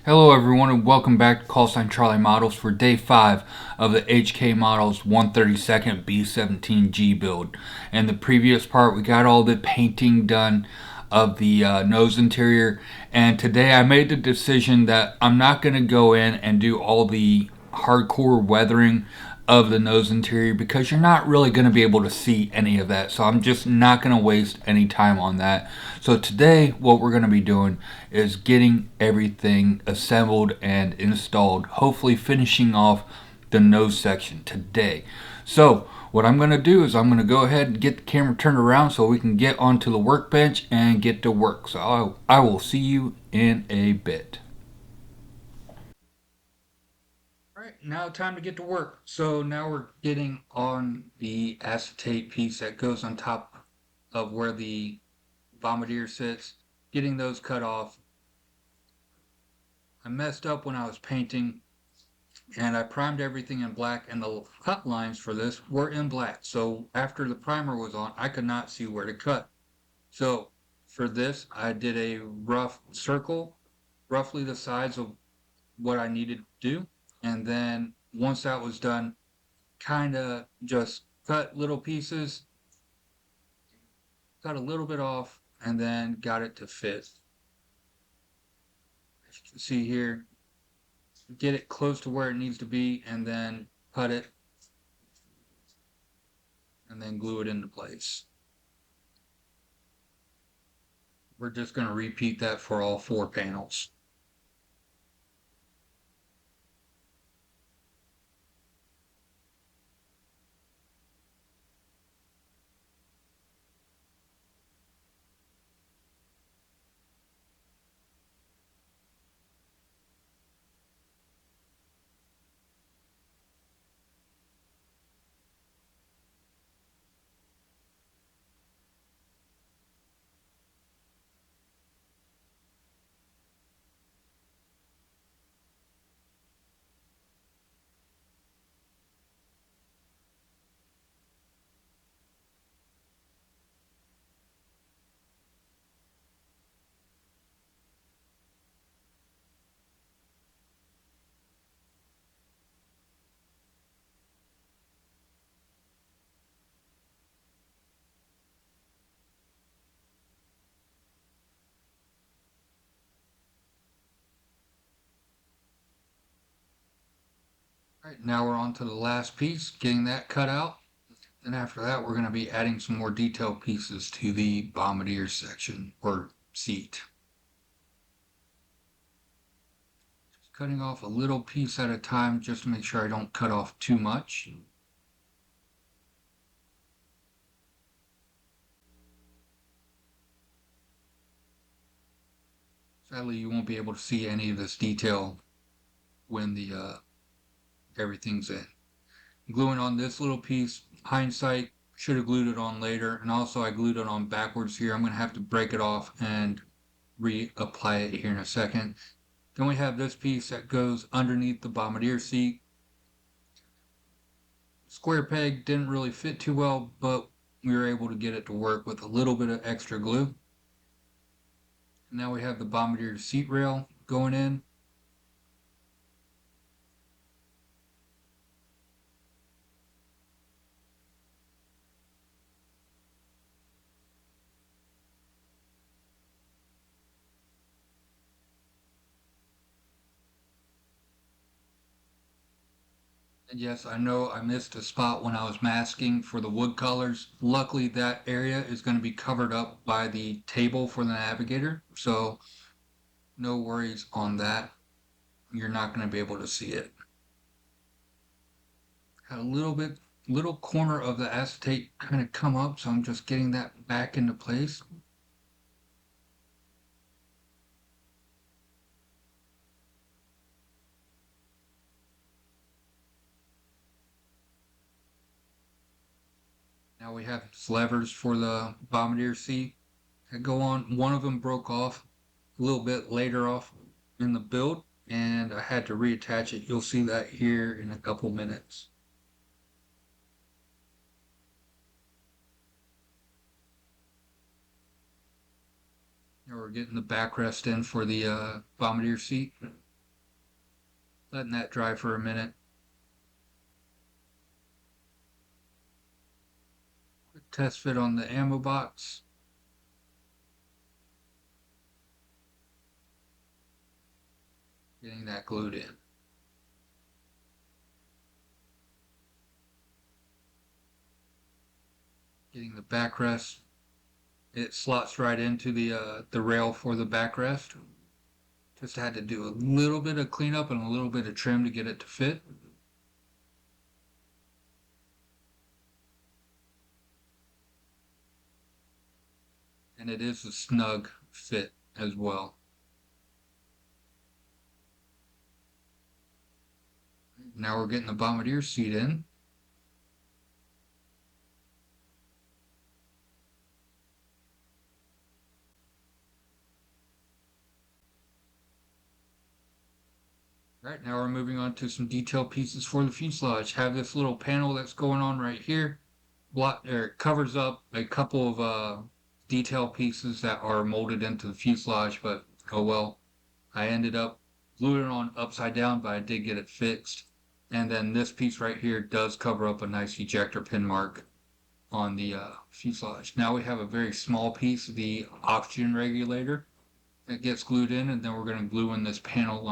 Hello everyone and welcome back to Callsign Charlie Models for day 5 of the HK Models 132nd B-17G build. In the previous part we got all the painting done of the nose interior, and today I made the decision that I'm not going to go in and do all the hardcore weathering of the nose interior because you're not really going to be able to see any of that. So I'm just not going to waste any time on that. So today what we're going to be doing is getting everything assembled and installed, hopefully finishing off the nose section today. So what I'm going to do is I'm going to go ahead and get the camera turned around so we can get onto the workbench and get to work. So I will see you in a bit. All right, now time to get to work. So now we're getting on the acetate piece that goes on top of where the bombardier sits, getting those cut off. I messed up when I was painting and I primed everything in black, and the cut lines for this were in black. So after the primer was on, I could not see where to cut. So for this, I did a rough circle, roughly the size of what I needed to do. And then once that was done, kind of just cut little pieces, cut a little bit off, and then got it to fit. As you can see here, get it close to where it needs to be, and then cut it, and then glue it into place. We're just going to repeat that for all 4 panels. All right, now we're on to the last piece, getting that cut out. And after that, we're going to be adding some more detailed pieces to the bombardier section or seat. Just cutting off a little piece at a time just to make sure I don't cut off too much. Sadly, you won't be able to see any of this detail when the everything's in. Gluing on this little piece, hindsight, should have glued it on later, and also I glued it on backwards here. I'm going to have to break it off and reapply it here in a second. Then we have this piece that goes underneath the bombardier seat. Square peg didn't really fit too well, but we were able to get it to work with a little bit of extra glue. Now we have the bombardier seat rail going in. And yes, I know I missed a spot when I was masking for the wood colors. Luckily, that area is going to be covered up by the table for the navigator, so no worries on that. You're not going to be able to see it. Had a little corner of the acetate kind of come up, so I'm just getting that back into place. Now we have levers for the bombardier seat that go on. One of them broke off a little bit later off in the build, and I had to reattach it. You'll see that here in a couple minutes. Now we're getting the backrest in for the bombardier seat. Letting that dry for a minute. Quick test fit on the ammo box. Getting that glued in. Getting the backrest. It slots right into the rail for the backrest. Just had to do a little bit of cleanup and a little bit of trim to get it to fit. And it is a snug fit as well. Now we're getting the bombardier seat in. Alright, now we're moving on to some detail pieces for the fuselage. Have this little panel that's going on right here. It covers up a couple of detail pieces that are molded into the fuselage, but oh well. I ended up gluing it on upside down, but I did get it fixed. And then this piece right here does cover up a nice ejector pin mark on the fuselage. Now we have a very small piece, the oxygen regulator, that gets glued in, and then we're going to glue in this panel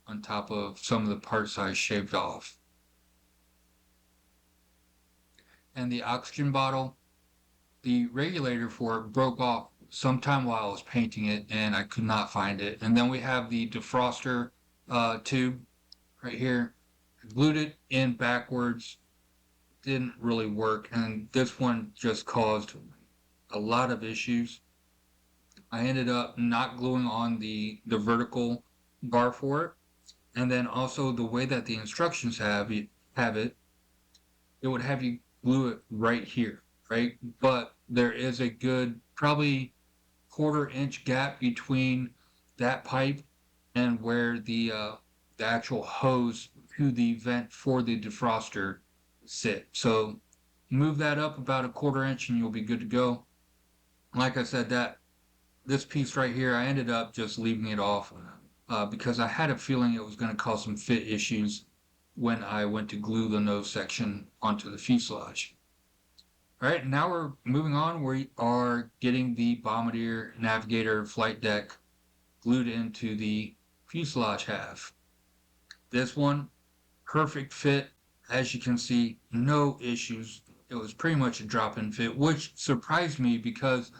on top of some of the parts I shaved off. And the oxygen bottle, the regulator for it broke off sometime while I was painting it, and I could not find it. And then we have the defroster tube right here. I glued it in backwards. Didn't really work, and this one just caused a lot of issues. I ended up not gluing on the vertical bar for it, and then also the way that the instructions have it would have you glue it right here, right? But there is a good probably quarter-inch gap between that pipe and where the actual hose to the vent for the defroster sit. So move that up about a quarter-inch and you'll be good to go. Like I said, this piece right here, I ended up just leaving it off because I had a feeling it was going to cause some fit issues when I went to glue the nose section onto the fuselage. Alright, now we're moving on. We are getting the bombardier navigator flight deck glued into the fuselage half. This one, perfect fit. As you can see, no issues. It was pretty much a drop-in fit, which surprised me because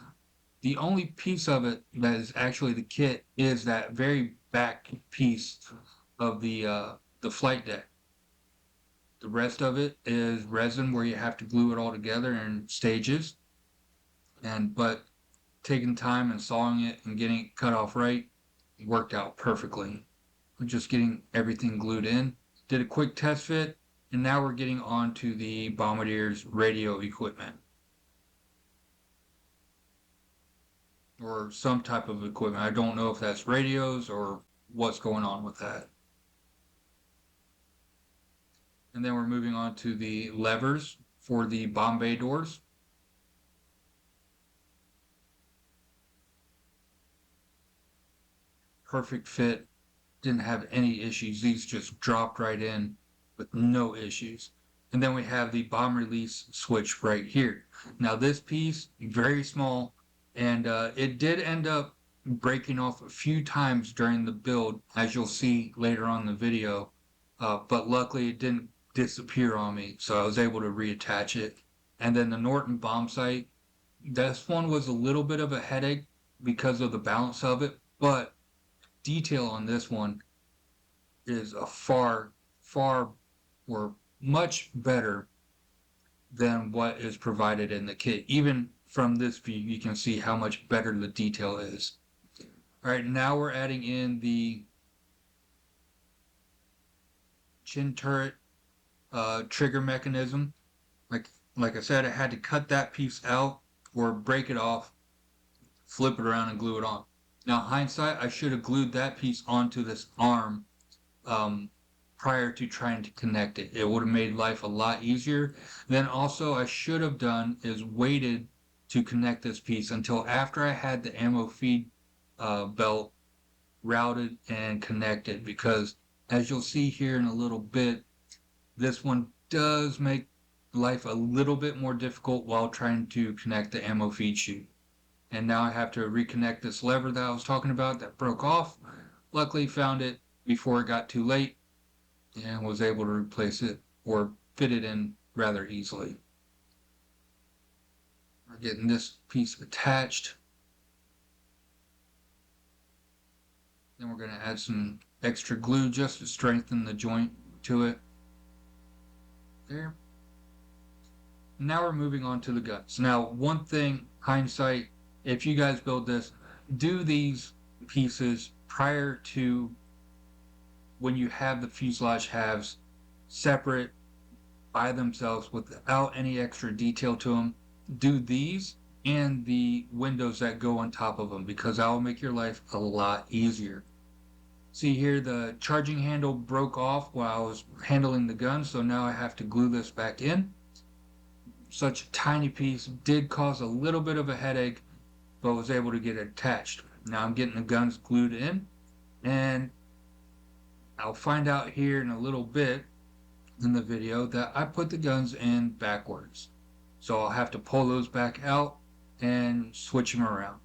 the only piece of it that is actually the kit is that very back piece of the flight deck. The rest of it is resin where you have to glue it all together in stages. But taking time and sawing it and getting it cut off right worked out perfectly. We're just getting everything glued in. Did a quick test fit, and now we're getting on to the bombardier's radio equipment. Or some type of equipment. I don't know if that's radios or what's going on with that. And then we're moving on to the levers for the bomb bay doors. Perfect fit. Didn't have any issues. These just dropped right in with no issues. And then we have the bomb release switch right here. Now this piece, very small, and it did end up breaking off a few times during the build, as you'll see later on in the video. But luckily it didn't disappear on me, so I was able to reattach it. And then the Norton bomb sight, this one was a little bit of a headache because of the balance of it, but detail on this one is a far or much better than what is provided in the kit. Even from this view, you can see how much better the detail is. Alright, now we're adding in the chin turret trigger mechanism. Like I said, I had to cut that piece out or break it off, flip it around and glue it on. Now hindsight, I should have glued that piece onto this arm prior to trying to connect it. It would have made life a lot easier. Then also I should have done is waited to connect this piece until after I had the ammo feed belt routed and connected, because as you'll see here in a little bit, this one does make life a little bit more difficult while trying to connect the ammo feed chute. And now I have to reconnect this lever that I was talking about that broke off. Luckily found it before it got too late and was able to replace it or fit it in rather easily. We're getting this piece attached. Then we're going to add some extra glue just to strengthen the joint to it. There. Now we're moving on to the guts. Now, one thing, hindsight, if you guys build this, do these pieces prior to when you have the fuselage halves separate by themselves without any extra detail to them. Do these and the windows that go on top of them, because that will make your life a lot easier. See here, the charging handle broke off while I was handling the gun, so now I have to glue this back in. Such a tiny piece did cause a little bit of a headache, but was able to get it attached. Now I'm getting the guns glued in, and I'll find out here in a little bit in the video that I put the guns in backwards. So I'll have to pull those back out and switch them around.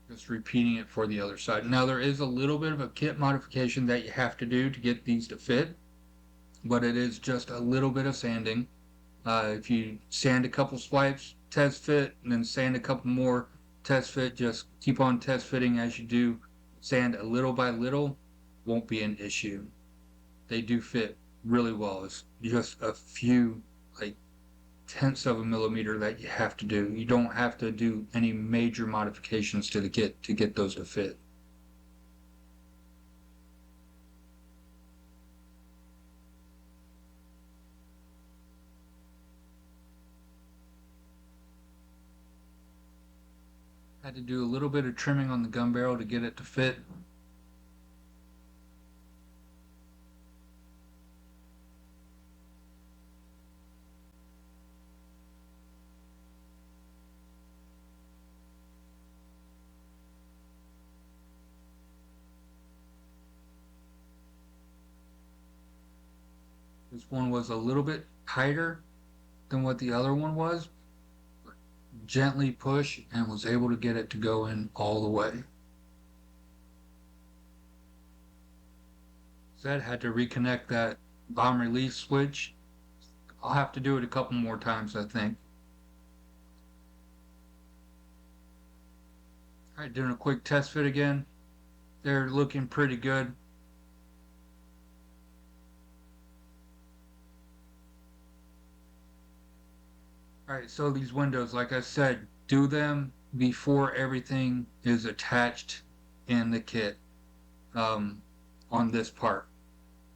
Just repeating it for the other side. Now there is a little bit of a kit modification that you have to do to get these to fit, but it is just a little bit of sanding. If you sand a couple swipes, test fit, and then sand a couple more, test fit, just keep on test fitting as you do. Sand a little by little, won't be an issue. They do fit really well. It's just a few, like, tenths of a millimeter that you have to do. You don't have to do any major modifications to the kit to get those to fit. Had to do a little bit of trimming on the gun barrel to get it to fit. This one was a little bit tighter than what the other one was. Gently push and was able to get it to go in all the way. Said had to reconnect that bomb release switch. I'll have to do it a couple more times, I think. Alright, doing a quick test fit again. They're looking pretty good. Alright, so these windows, like I said, do them before everything is attached in the kit on this part.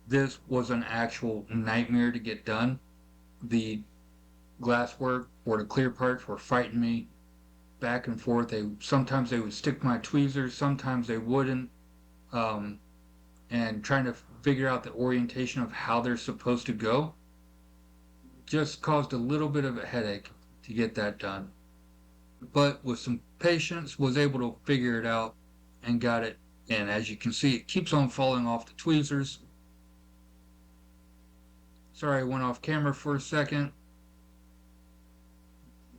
This was an actual nightmare to get done. The glass work or the clear parts were fighting me back and forth. Sometimes they would stick my tweezers, sometimes they wouldn't, and trying to figure out the orientation of how they're supposed to go just caused a little bit of a headache to get that done. But with some patience, was able to figure it out and got it in. As you can see, it keeps on falling off the tweezers. Sorry, I went off camera for a second.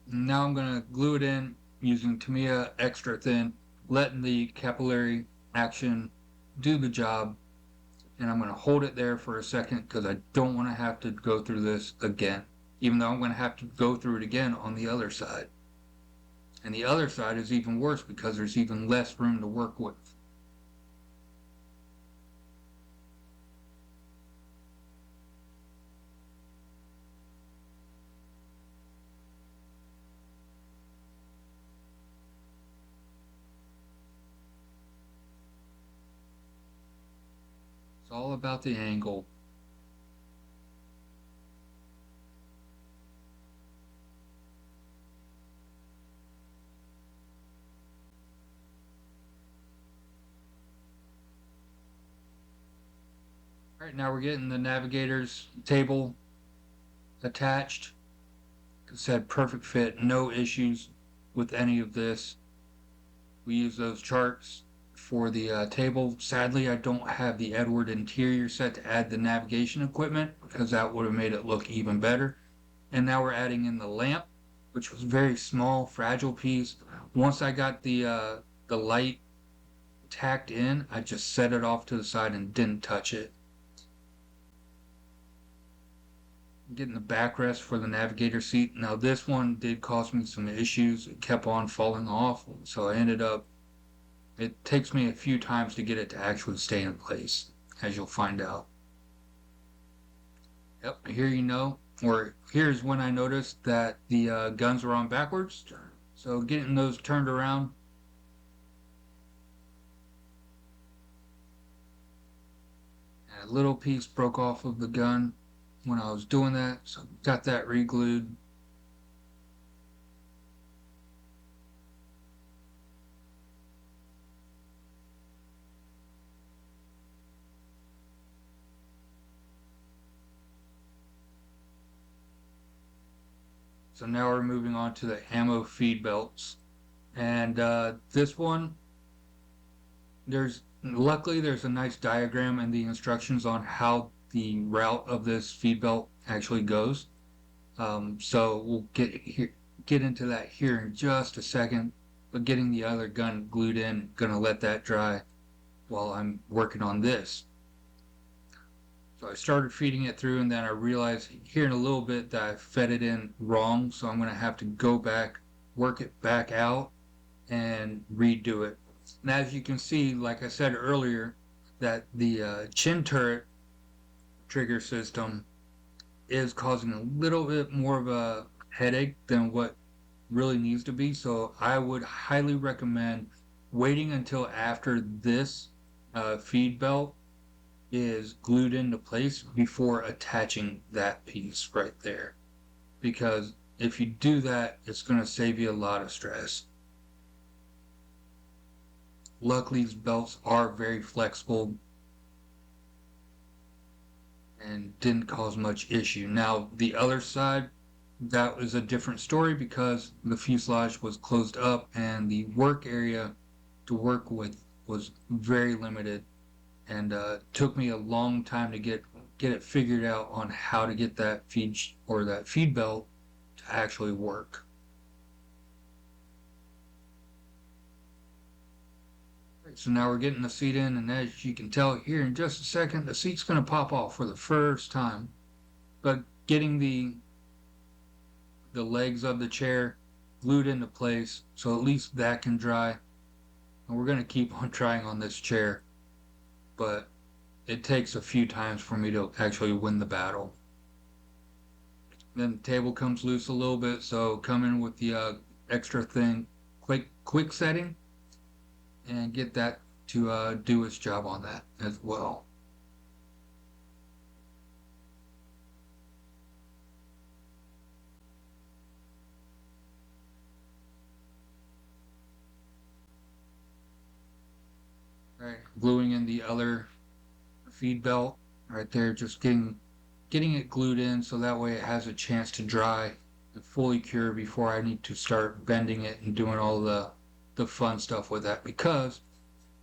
Now I'm going to glue it in using Tamiya extra thin, letting the capillary action do the job. And I'm going to hold it there for a second because I don't want to have to go through this again, even though I'm going to have to go through it again on the other side. And the other side is even worse because there's even less room to work with. about the angle. All right, now we're getting the navigator's table attached. It said perfect fit, no issues with any of this. We use those charts for the table. Sadly, I don't have the Edward interior set to add the navigation equipment because that would have made it look even better. And now we're adding in the lamp, which was a very small, fragile piece. Once I got the light tacked in, I just set it off to the side and didn't touch it. Getting the backrest for the navigator seat. Now this one did cause me some issues. It kept on falling off, so I ended up, it takes me a few times to get it to actually stay in place, as you'll find out. Yep, here you know, or here's when I noticed that the guns were on backwards. So getting those turned around. And a little piece broke off of the gun when I was doing that, so got that re-glued. So now we're moving on to the ammo feed belts. And this one, luckily there's a nice diagram and the instructions on how the route of this feed belt actually goes. So we'll get into that here in just a second. But getting the other gun glued in, gonna let that dry while I'm working on this. So I started feeding it through, and then I realized here in a little bit that I fed it in wrong, so I'm going to have to go back, work it back out, and redo it. And as you can see, like I said earlier, that the chin turret trigger system is causing a little bit more of a headache than what really needs to be. So I would highly recommend waiting until after this feed belt is glued into place before attaching that piece right there. Because if you do that, it's going to save you a lot of stress. Luckily, these belts are very flexible and didn't cause much issue. Now, the other side, that was a different story because the fuselage was closed up and the work area to work with was very limited, and took me a long time to get it figured out on how to get that feed belt to actually work. Right, so now we're getting the seat in, and as you can tell here in just a second, the seat's going to pop off for the first time. But getting the legs of the chair glued into place, so at least that can dry. And we're going to keep on trying on this chair, but it takes a few times for me to actually win the battle. Then the table comes loose a little bit, so come in with the extra thing, quick setting, and get that to do its job on that as well. Right, gluing in the other feed belt right there, just getting it glued in so that way it has a chance to dry and fully cure before I need to start bending it and doing all the fun stuff with that, because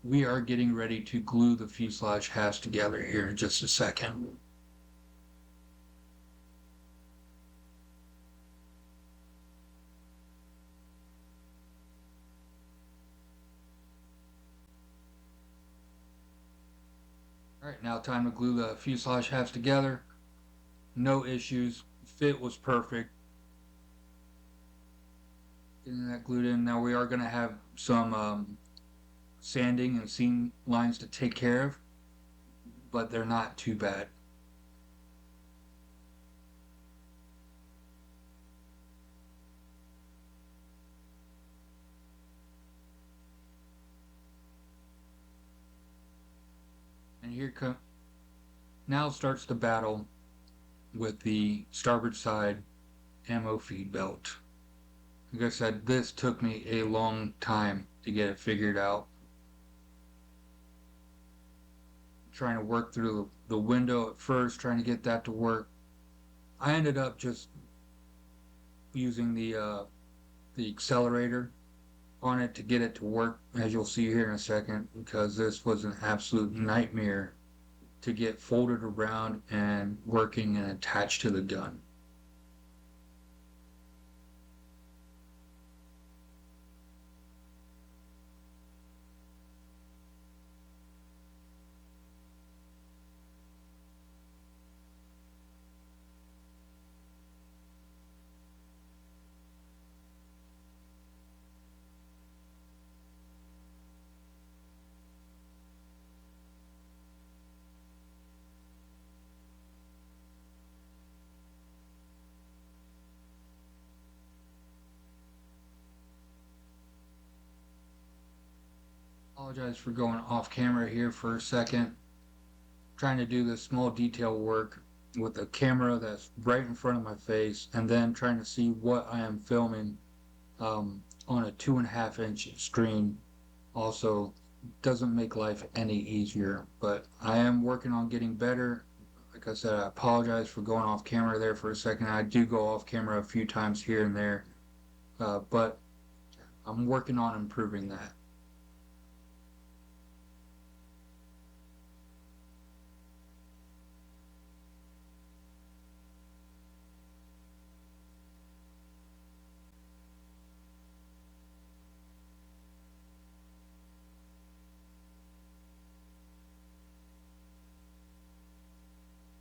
we are getting ready to glue the fuselage halves together here in just a second. Alright, now time to glue the fuselage halves together. No issues. Fit was perfect. Getting that glued in. Now we are going to have some sanding and seam lines to take care of, but they're not too bad. And here Now starts the battle with the starboard side ammo feed belt. Like I said, this took me a long time to get it figured out. Trying to work through the window at first, trying to get that to work. I ended up just using the accelerator on it to get it to work, as you'll see here in a second, because this was an absolute nightmare to get folded around and working and attached to the gun. Apologize for going off camera here for a second. Trying to do this small detail work with a camera that's right in front of my face, and then trying to see what I am filming on a 2.5-inch screen also doesn't make life any easier, but I am working on getting better. Like I said, I apologize for going off camera there for a second. I do go off camera a few times here and there, but I'm working on improving that.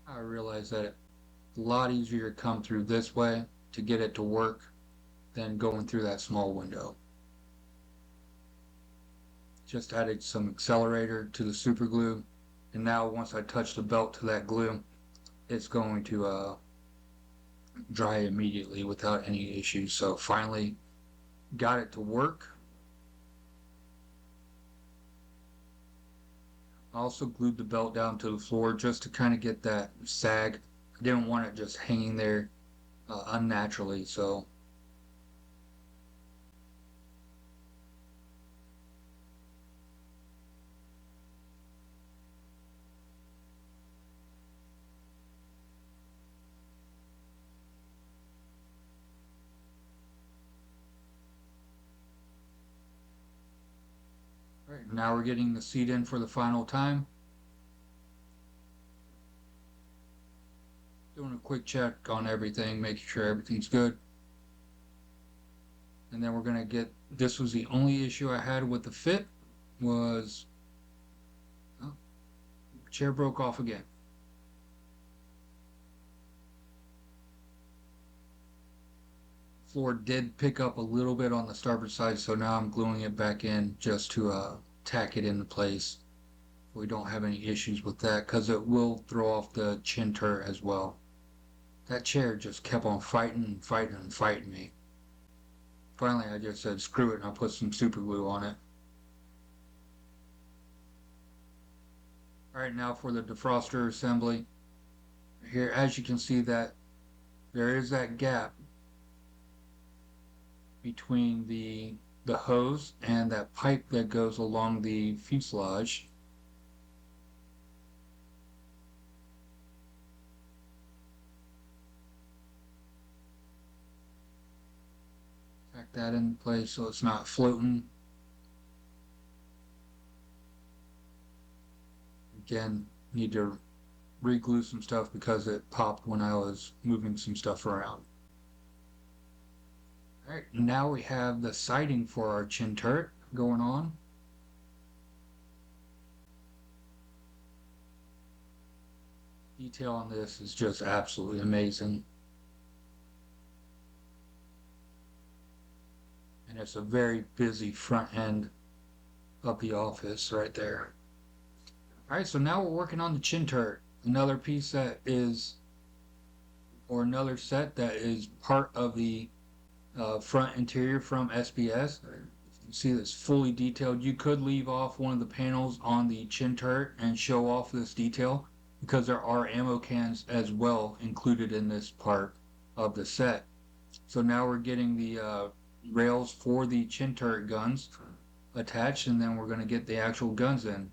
I realize that it's a lot easier to come through this way to get it to work than going through that small window. Just added some accelerator to the super glue, and now once I touch the belt to that glue, it's going to dry immediately without any issues. So finally got it to work. I also glued the belt down to the floor just to kind of get that sag. I didn't want it just hanging there unnaturally, so alright, now we're getting the seat in for the final time. Doing a quick check on everything, making sure everything's good. And then we're going to get, this was the only issue I had with the fit, was, oh, chair broke off again. Floor did pick up a little bit on the starboard side, so now I'm gluing it back in just to tack it into place. We don't have any issues with that, because it will throw off the chin turret as well. That chair just kept on fighting and fighting and fighting me. Finally, I just said screw it, and I put some super glue on it. Alright, now for the defroster assembly. Here, as you can see, that there is that gap between the hose and that pipe that goes along the fuselage. Tack that in place so it's not floating. Again, need to re-glue some stuff because it popped when I was moving some stuff around. Alright, now we have the sighting for our chin turret going on. Detail on this is just absolutely amazing. And it's a very busy front end of the office right there. Alright, so now we're working on the chin turret. Another piece that is, or another set that is part of the front interior from S.B.S. You can see this fully detailed. You could leave off one of the panels on the chin turret and show off this detail, because there are ammo cans as well included in this part of the set. So now we're getting the rails for the chin turret guns attached, and then we're going to get the actual guns in.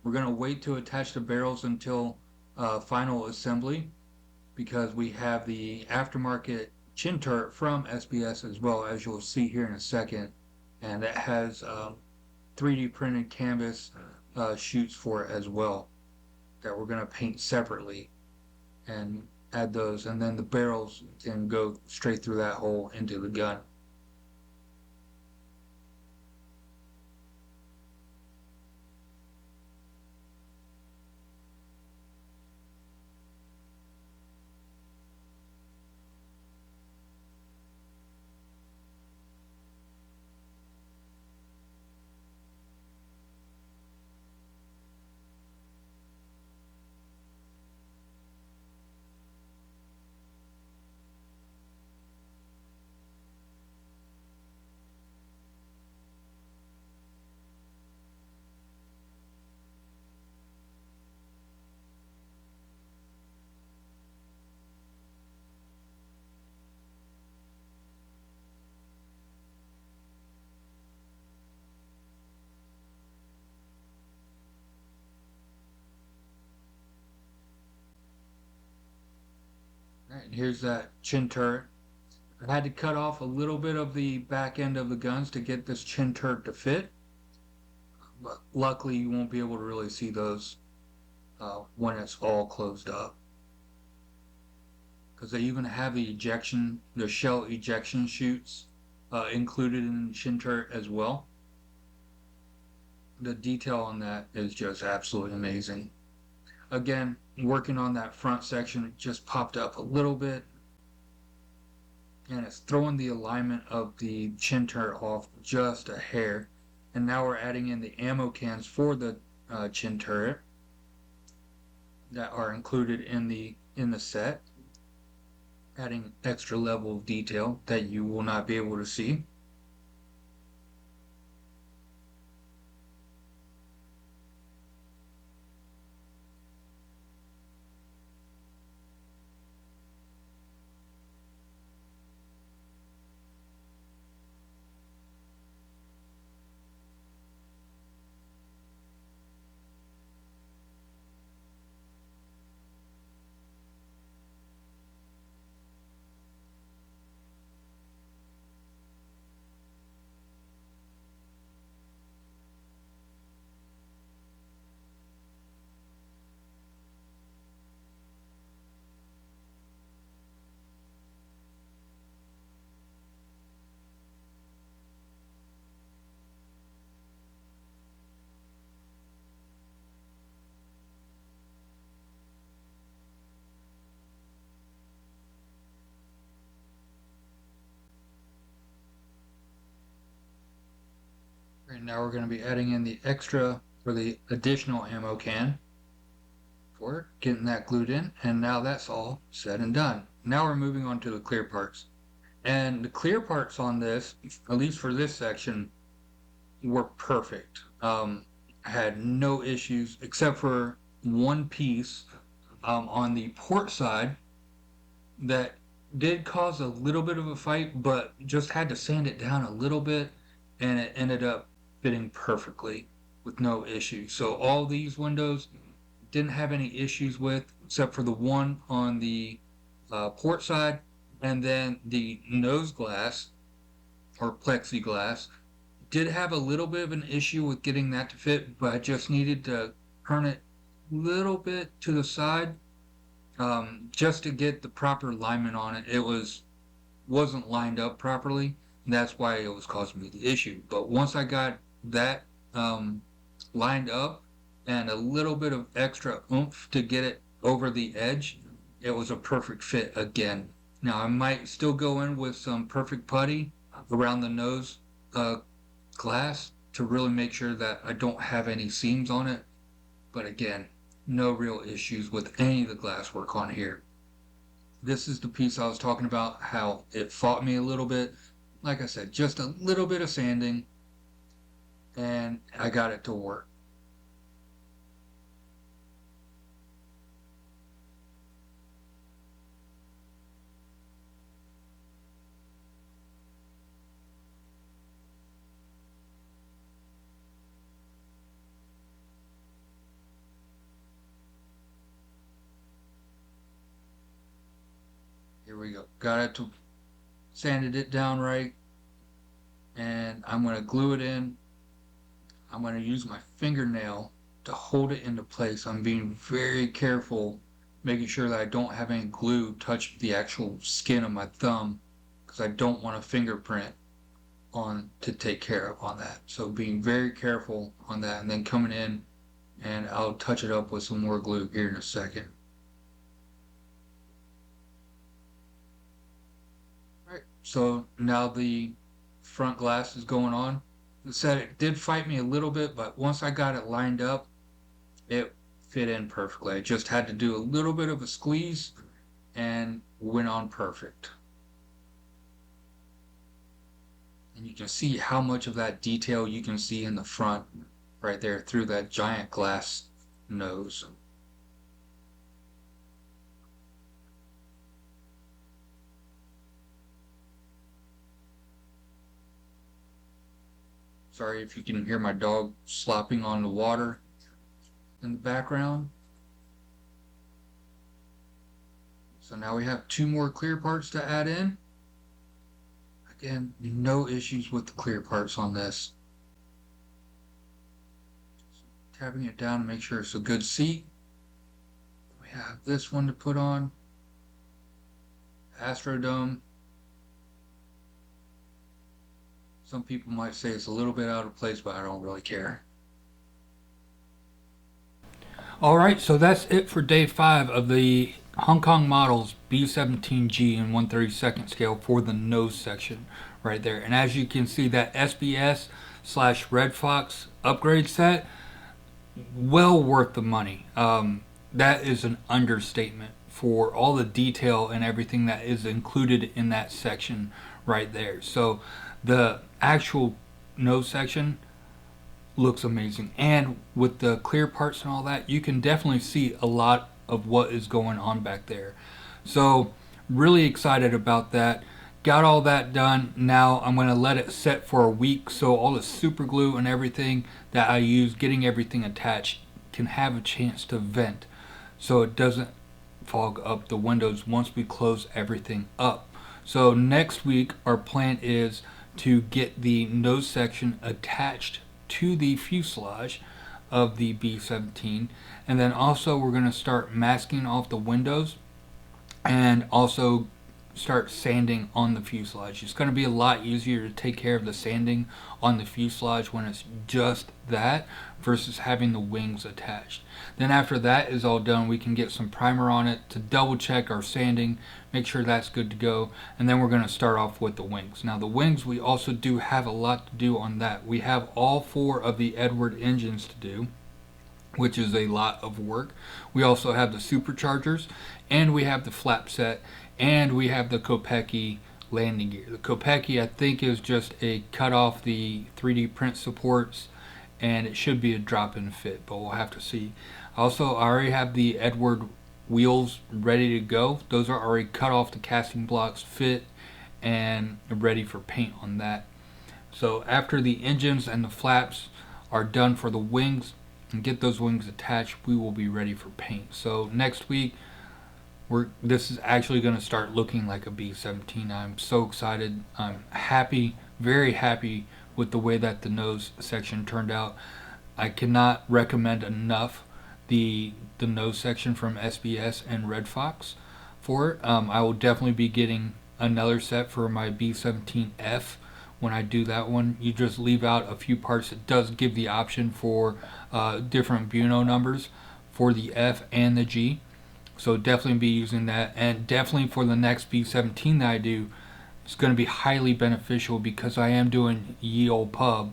We're going to wait to attach the barrels until final assembly, because we have the aftermarket chin turret from S.B.S as well, as you'll see here in a second, and that has 3D printed canvas chutes for it as well that we're going to paint separately and add those, and then the barrels can go straight through that hole into the gun. All right, here's that chin turret. I had to cut off a little bit of the back end of the guns to get this chin turret to fit, but luckily you won't be able to really see those when it's all closed up, because they even have the shell ejection chutes included in the chin turret as well. The detail on that is just absolutely amazing. Again, working on that front section just popped up a little bit, and it's throwing the alignment of the chin turret off just a hair. And now we're adding in the ammo cans for the chin turret that are included in the set, adding extra level of detail that you will not be able to see. Right now we're going to be adding in the extra for the additional ammo can for it, getting that glued in, and now that's all said and done. Now we're moving on to the clear parts. And the clear parts on this, at least for this section, were perfect. I had no issues except for one piece on the port side that did cause a little bit of a fight, but just had to sand it down a little bit, and it ended up fitting perfectly with no issues. So all these windows didn't have any issues with, except for the one on the port side, and then the nose glass or plexiglass did have a little bit of an issue with getting that to fit, but I just needed to turn it a little bit to the side just to get the proper alignment on it. It wasn't lined up properly, and that's why it was causing me the issue. But once I got that lined up and a little bit of extra oomph to get it over the edge, it was a perfect fit again. Now I might still go in with some perfect putty around the nose glass to really make sure that I don't have any seams on it. But again, no real issues with any of the glass work on here. This is the piece I was talking about, how it fought me a little bit. Like I said, just a little bit of sanding, and I got it to work. got it to sanded it down right, and I'm going to glue it in. I'm going to use my fingernail to hold it into place. I'm being very careful, making sure that I don't have any glue touch the actual skin of my thumb, because I don't want a fingerprint on to take care of on that. So being very careful on that, and then coming in, and I'll touch it up with some more glue here in a second. Right. So now the front glass is going on. Like I said, it did fight me a little bit, but once I got it lined up, it fit in perfectly. I just had to do a little bit of a squeeze and went on perfect. And you can see how much of that detail you can see in the front right there through that giant glass nose. Sorry if you can hear my dog slopping on the water in the background. So now we have 2 more clear parts to add in. Again, no issues with the clear parts on this. Tapping it down to make sure it's a good seat. We have this one to put on. Astrodome. Some people might say it's a little bit out of place, but I don't really care. Alright, so that's it for day 5 of the Hong Kong models B-17G in 1/32 scale for the nose section right there. And as you can see, that S.B.S / Red Fox upgrade set, well worth the money. That is an understatement for all the detail and everything that is included in that section right there. So the actual nose section looks amazing, and with the clear parts and all that, you can definitely see a lot of what is going on back there. So really excited about that. Got all that done. Now I'm going to let it set for a week so all the super glue and everything that I use getting everything attached can have a chance to vent, so it doesn't fog up the windows once we close everything up. So next week our plan is to get the nose section attached to the fuselage of the B-17, and then also we're going to start masking off the windows and also start sanding on the fuselage. It's going to be a lot easier to take care of the sanding on the fuselage when it's just that versus having the wings attached. Then after that is all done, we can get some primer on it to double check our sanding, make sure that's good to go, and then we're going to start off with the wings. Now the wings, we also do have a lot to do on that. We have all 4 of the Edward engines to do, which is a lot of work. We also have the superchargers, and we have the flap set, and we have the Kopecky landing gear. The Kopecky, I think, is just a cut off the 3D print supports, and it should be a drop-in fit, but we'll have to see. Also, I already have the Edward wheels ready to go. Those are already cut off the casting blocks, fit, and ready for paint on that. So after the engines and the flaps are done for the wings and get those wings attached, we will be ready for paint. So next week, this is actually going to start looking like a B-17. I'm so excited. I'm happy, very happy with the way that the nose section turned out. I cannot recommend enough the nose section from S.B.S and Red Fox for it. I will definitely be getting another set for my B-17F when I do that one. You just leave out a few parts. It does give the option for different Buno numbers for the F and the G. So definitely be using that, and definitely for the next B-17 that I do, it's going to be highly beneficial because I am doing Ye Olde Pub,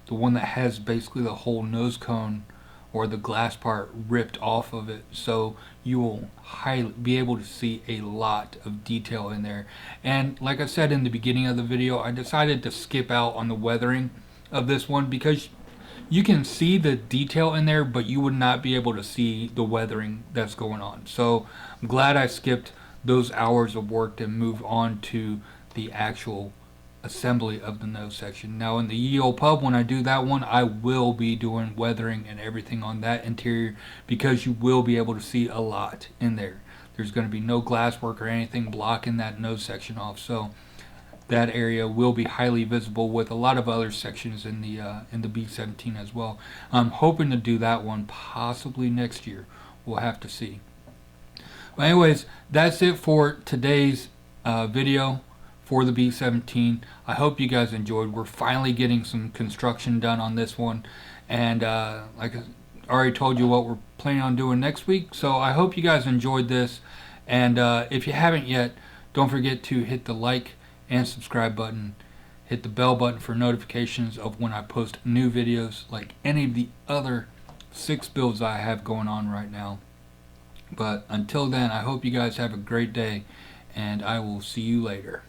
the one that has basically the whole nose cone or the glass part ripped off of it. So you will be able to see a lot of detail in there. And like I said in the beginning of the video, I decided to skip out on the weathering of this one because you can see the detail in there, but you would not be able to see the weathering that's going on. So I'm glad I skipped those hours of work and moved on to the actual assembly of the nose section. Now in the Ye Olde Pub, when I do that one, I will be doing weathering and everything on that interior because you will be able to see a lot in there. There's going to be no glass work or anything blocking that nose section off, so that area will be highly visible with a lot of other sections in the B-17 as well. I'm hoping to do that one possibly next year. We'll have to see. But anyways, that's it for today's video for the B-17. I hope you guys enjoyed. We're finally getting some construction done on this one, and like I already told you what we're planning on doing next week. So I hope you guys enjoyed this, and if you haven't yet, don't forget to hit the like and subscribe button. Hit the bell button for notifications of when I post new videos, like any of the other 6 builds I have going on right now. But until then, I hope you guys have a great day, and I will see you later.